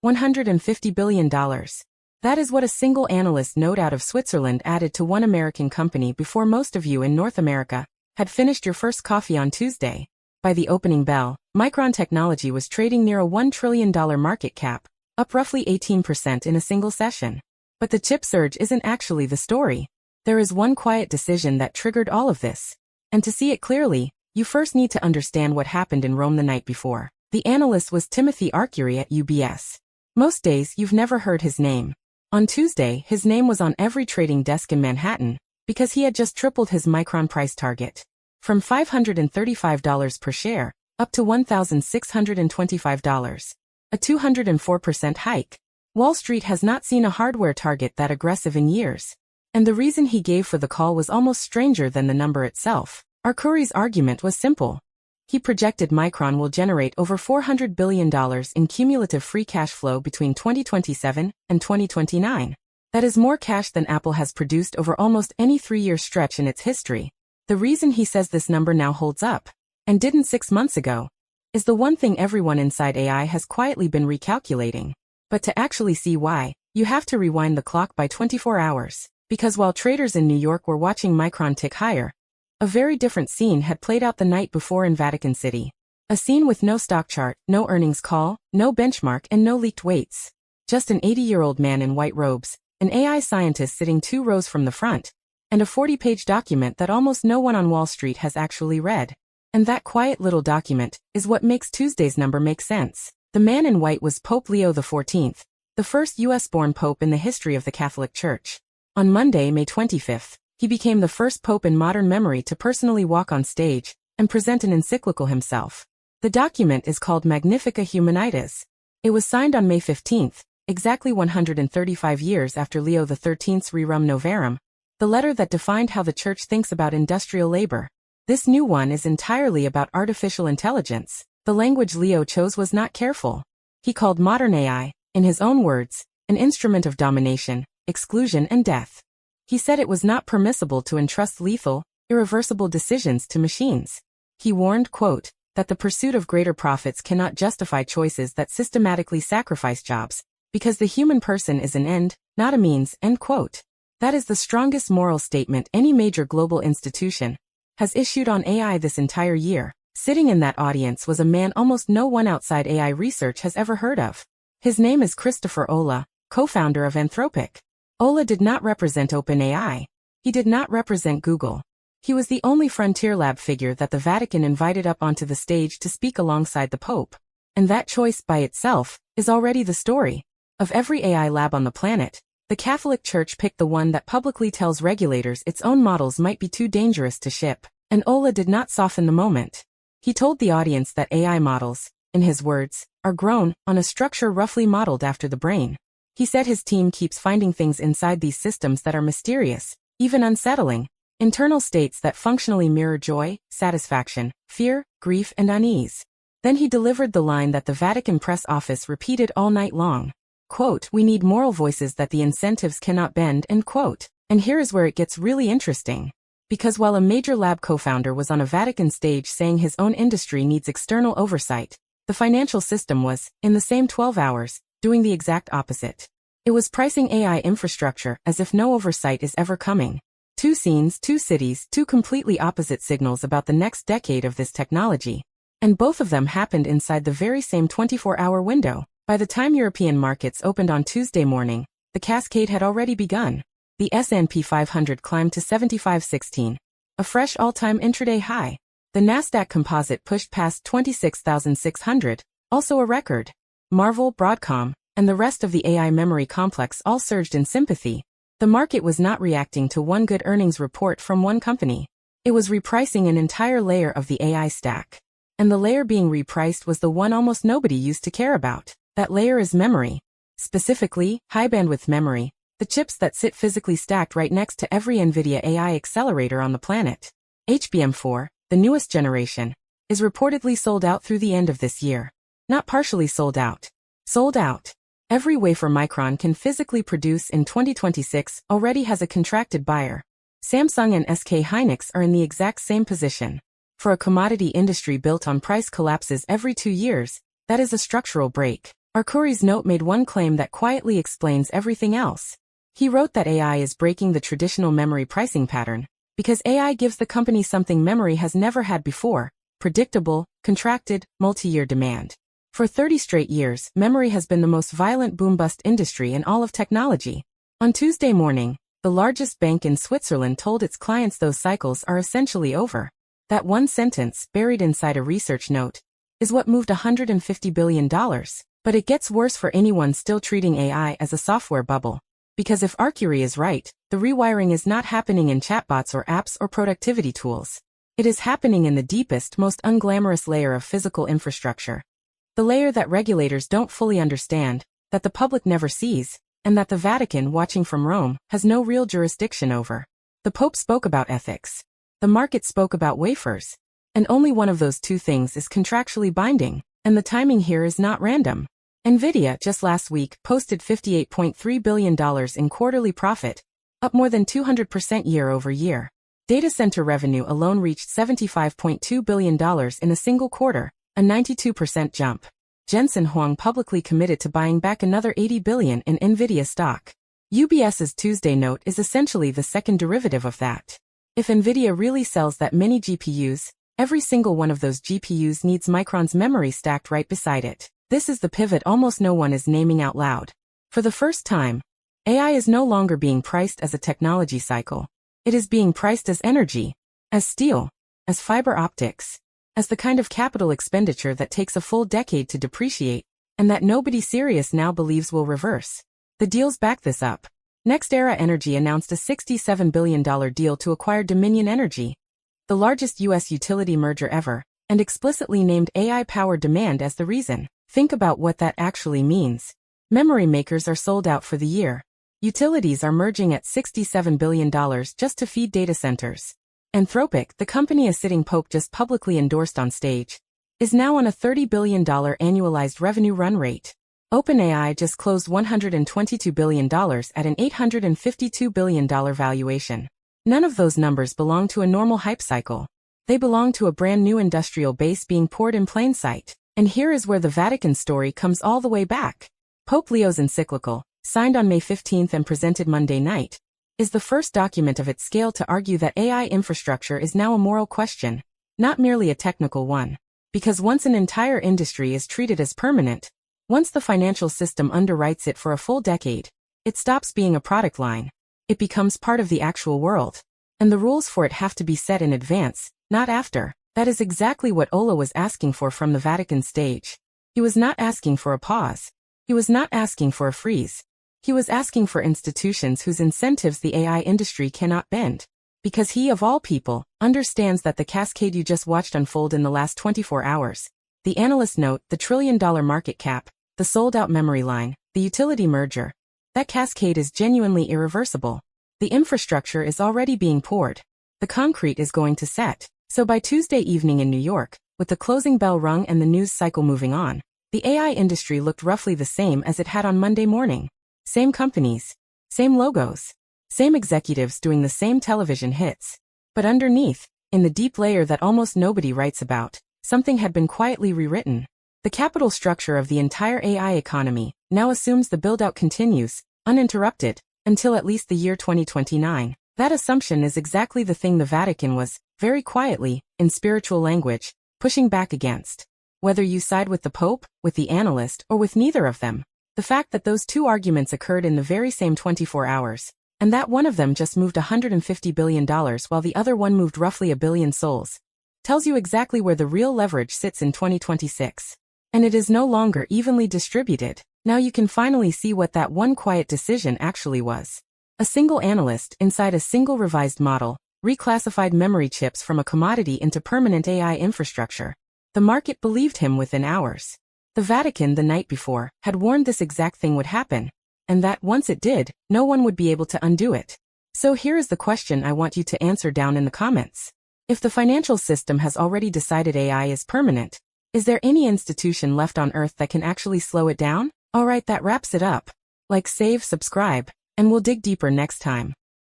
$150 billion. That is what a single analyst note out of Switzerland added to one American company before most of you in North America had finished your first coffee on Tuesday. By the opening bell, Micron Technology was trading near a $1 trillion market cap, up roughly 18% in a single session. But the chip surge isn't actually the story. There is one quiet decision that triggered all of this. And to see it clearly, you first need to understand what happened in Rome the night before. The analyst was Timothy Arcuri at UBS. Most days you've never heard his name. On Tuesday, his name was on every trading desk in Manhattan, because he had just tripled his Micron price target. From $535 per share, up to $1,625. A 204% hike. Wall Street has not seen a hardware target that aggressive in years. And the reason he gave for the call was almost stranger than the number itself. Arcuri's argument was simple. He projected Micron will generate over $400 billion in cumulative free cash flow between 2027 and 2029. That is more cash than Apple has produced over almost any 3-year stretch in its history. The reason he says this number now holds up, and didn't 6 months ago, is the one thing everyone inside AI has quietly been recalculating. But to actually see why, you have to rewind the clock by 24 hours. Because while traders in New York were watching Micron tick higher, a very different scene had played out the night before in Vatican City. A scene with no stock chart, no earnings call, no benchmark and no leaked weights. Just an 80-year-old man in white robes, an AI scientist sitting 2 rows from the front, and a 40-page document that almost no one on Wall Street has actually read. And that quiet little document is what makes Tuesday's number make sense. The man in white was Pope Leo XIV, the first U.S.-born pope in the history of the Catholic Church. On Monday, May 25th, he became the first pope in modern memory to personally walk on stage and present an encyclical himself. The document is called Magnifica Humanitas. It was signed on May 15th, exactly 135 years after Leo XIII's Rerum Novarum, the letter that defined how the Church thinks about industrial labor. This new one is entirely about artificial intelligence. The language Leo chose was not careful. He called modern AI, in his own words, an instrument of domination, exclusion and death. He said it was not permissible to entrust lethal, irreversible decisions to machines. He warned, quote, that the pursuit of greater profits cannot justify choices that systematically sacrifice jobs, because the human person is an end, not a means, end quote. That is the strongest moral statement any major global institution has issued on AI this entire year. Sitting in that audience was a man almost no one outside AI research has ever heard of. His name is Christopher Olah, co-founder of Anthropic. Olah did not represent OpenAI. He did not represent Google. He was the only Frontier Lab figure that the Vatican invited up onto the stage to speak alongside the Pope. And that choice by itself is already the story. Of every AI lab on the planet, the Catholic Church picked the one that publicly tells regulators its own models might be too dangerous to ship. And Olah did not soften the moment. He told the audience that AI models, in his words, are grown on a structure roughly modeled after the brain. He said his team keeps finding things inside these systems that are mysterious, even unsettling, internal states that functionally mirror joy, satisfaction, fear, grief, and unease. Then he delivered the line that the Vatican press office repeated all night long. Quote, "We need moral voices that the incentives cannot bend," end quote. And here is where it gets really interesting. Because while a major lab co-founder was on a Vatican stage saying his own industry needs external oversight, the financial system was, in the same 12 hours, doing the exact opposite. It was pricing AI infrastructure as if no oversight is ever coming. 2 scenes, 2 cities, 2 completely opposite signals about the next decade of this technology. And both of them happened inside the very same 24-hour window. By the time European markets opened on Tuesday morning, the cascade had already begun. The S&P 500 climbed to 7516, a fresh all-time intraday high. The Nasdaq Composite pushed past 26,600, also a record. Marvel, Broadcom, and the rest of the AI memory complex all surged in sympathy. The market was not reacting to one good earnings report from one company. It was repricing an entire layer of the AI stack. And the layer being repriced was the one almost nobody used to care about. That layer is memory. Specifically, high-bandwidth memory, the chips that sit physically stacked right next to every NVIDIA AI accelerator on the planet. HBM4, the newest generation, is reportedly sold out through the end of this year. Not partially sold out. Sold out. Every wafer Micron can physically produce in 2026 already has a contracted buyer. Samsung and SK Hynix are in the exact same position. For a commodity industry built on price collapses every 2 years, that is a structural break. Arcuri's note made one claim that quietly explains everything else. He wrote that AI is breaking the traditional memory pricing pattern, because AI gives the company something memory has never had before: predictable, contracted, multi-year demand. For 30 straight years, memory has been the most violent boom-bust industry in all of technology. On Tuesday morning, the largest bank in Switzerland told its clients those cycles are essentially over. That one sentence, buried inside a research note, is what moved $150 billion. But it gets worse for anyone still treating AI as a software bubble. Because if Arcuri is right, the rewiring is not happening in chatbots or apps or productivity tools. It is happening in the deepest, most unglamorous layer of physical infrastructure. The layer that regulators don't fully understand, that the public never sees, and that the Vatican, watching from Rome, has no real jurisdiction over. The Pope spoke about ethics. The market spoke about wafers. And only one of those two things is contractually binding, and the timing here is not random. Nvidia, just last week, posted $58.3 billion in quarterly profit, up more than 200% year-over-year. Data center revenue alone reached $75.2 billion in a single quarter, a 92% jump. Jensen Huang publicly committed to buying back another $80 billion in Nvidia stock. UBS's Tuesday note is essentially the second derivative of that. If Nvidia really sells that many GPUs, every single one of those GPUs needs Micron's memory stacked right beside it. This is the pivot almost no one is naming out loud. For the first time, AI is no longer being priced as a technology cycle. It is being priced as energy, as steel, as fiber optics, as the kind of capital expenditure that takes a full decade to depreciate, and that nobody serious now believes will reverse. The deals back this up. NextEra Energy announced a $67 billion deal to acquire Dominion Energy, the largest U.S. utility merger ever, and explicitly named AI-powered demand as the reason. Think about what that actually means. Memory makers are sold out for the year. Utilities are merging at $67 billion just to feed data centers. Anthropic, the company a sitting pope just publicly endorsed on stage, is now on a $30 billion annualized revenue run rate. OpenAI just closed $122 billion at an $852 billion valuation. None of those numbers belong to a normal hype cycle. They belong to a brand new industrial base being poured in plain sight. And here is where the Vatican story comes all the way back. Pope Leo's encyclical, signed on May 15 and presented Monday night, is the first document of its scale to argue that AI infrastructure is now a moral question, not merely a technical one. Because once an entire industry is treated as permanent, once the financial system underwrites it for a full decade, it stops being a product line. It becomes part of the actual world. And the rules for it have to be set in advance, not after. That is exactly what Ola was asking for from the Vatican stage. He was not asking for a pause. He was not asking for a freeze. He was asking for institutions whose incentives the AI industry cannot bend. Because he, of all people, understands that the cascade you just watched unfold in the last 24 hours, the Analyst note, the trillion-dollar market cap, the sold-out memory line, the utility merger, that cascade is genuinely irreversible. The infrastructure is already being poured. The concrete is going to set. So by Tuesday evening in New York, with the closing bell rung and the news cycle moving on, the AI industry looked roughly the same as it had on Monday morning. Same companies, same logos, same executives doing the same television hits. But underneath, in the deep layer that almost nobody writes about, something had been quietly rewritten. The capital structure of the entire AI economy now assumes the build-out continues, uninterrupted, until at least the year 2029. That assumption is exactly the thing the Vatican was, very quietly, in spiritual language, pushing back against. Whether you side with the Pope, with the Analyst, or with neither of them, the fact that those two arguments occurred in the very same 24 hours, and that one of them just moved $150 billion while the other one moved roughly $1 billion souls, tells you exactly where the real leverage sits in 2026. And it is no longer evenly distributed. Now you can finally see what that one quiet decision actually was. A single analyst, inside a single revised model, reclassified memory chips from a commodity into permanent AI infrastructure. The market believed him within hours. The Vatican the night before had warned this exact thing would happen, and that once it did, no one would be able to undo it. So here is the question I want you to answer down in the comments. If the financial system has already decided AI is permanent, is there any institution left on Earth that can actually slow it down? Alright, that wraps it up. Like, save, subscribe, and we'll dig deeper next time.